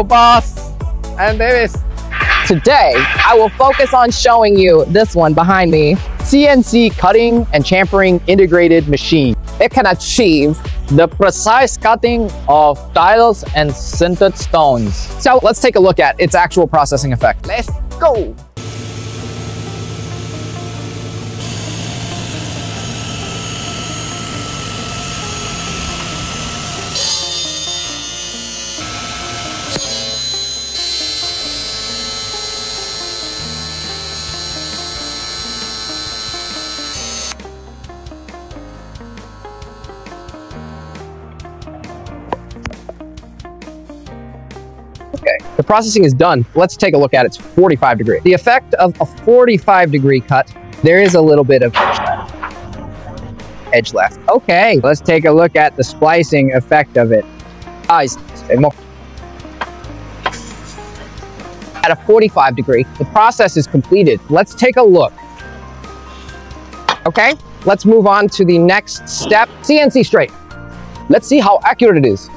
Hello, boss. I'm Davis. Today, I will focus on showing you this one behind me. CNC cutting and chamfering integrated machine. It can achieve the precise cutting of tiles and sintered stones. So let's take a look at its actual processing effect. Let's go. Okay, the processing is done. Let's take a look at its 45 degree. The effect of a 45 degree cut, there is a little bit of edge left. Okay, let's take a look at the splicing effect of it. At a 45 degree, the process is completed. Let's take a look. Okay, let's move on to the next step. CNC straight. Let's see how accurate it is.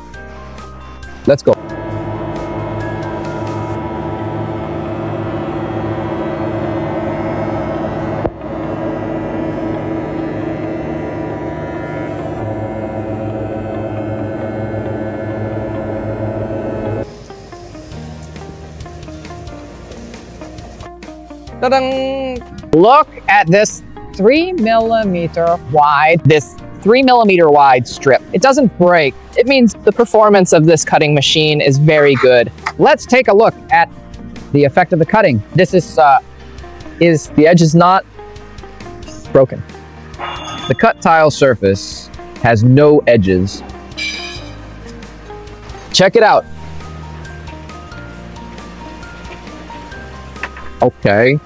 Let's go. Look at this 3mm wide, strip. It doesn't break. It means the performance of this cutting machine is very good. Let's take a look at the effect of the cutting. This is the edge is not broken. The cut tile surface has no edges. Check it out. Okay.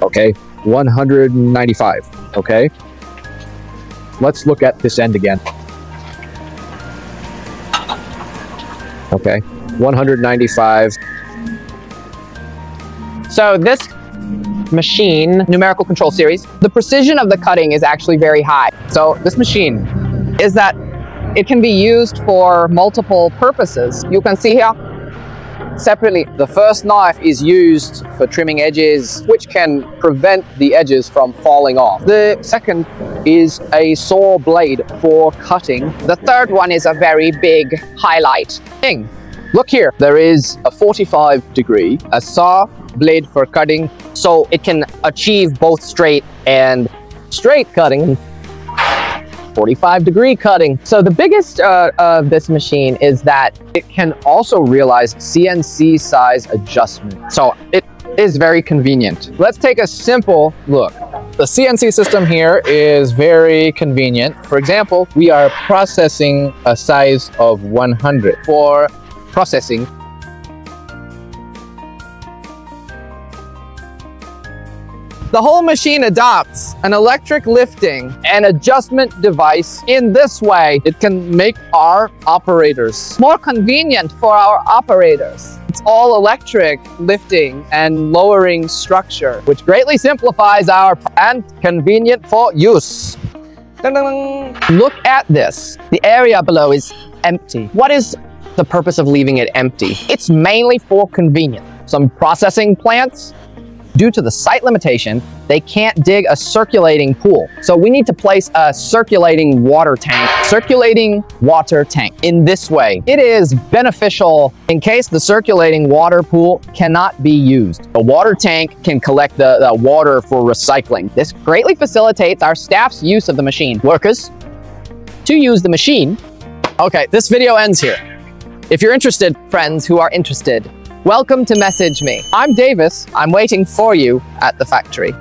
Okay, 195, okay? Let's look at this end again. Okay, 195. So this machine, numerical control series, the precision of the cutting is actually very high. So this machine is that it can be used for multiple purposes. You can see here, separately, the first knife is used for trimming edges, which can prevent the edges from falling off. The second is a saw blade for cutting. The third one is a very big highlight. Look here, there is a 45 degree, a saw blade for cutting, so it can achieve both straight and straight cutting. 45 degree cutting. So the biggest of this machine is that it can also realize CNC size adjustment. So it is very convenient. Let's take a simple look. The CNC system here is very convenient. For example, we are processing a size of 100 for processing. The whole machine adopts an electric lifting and adjustment device. In this way, it can make our operators more convenient for our operators. It's all electric lifting and lowering structure, which greatly simplifies our and convenient for use. Look at this. The area below is empty. What is the purpose of leaving it empty? It's mainly for convenience. Some processing plants, due to the site limitation, they can't dig a circulating pool. So we need to place a circulating water tank in this way. It is beneficial in case the circulating water pool cannot be used. The water tank can collect the water for recycling. This greatly facilitates our staff's use of the machine. Workers, to use the machine. Okay, this video ends here. If you're interested, friends who are interested, welcome to message me. I'm Davis. I'm waiting for you at the factory.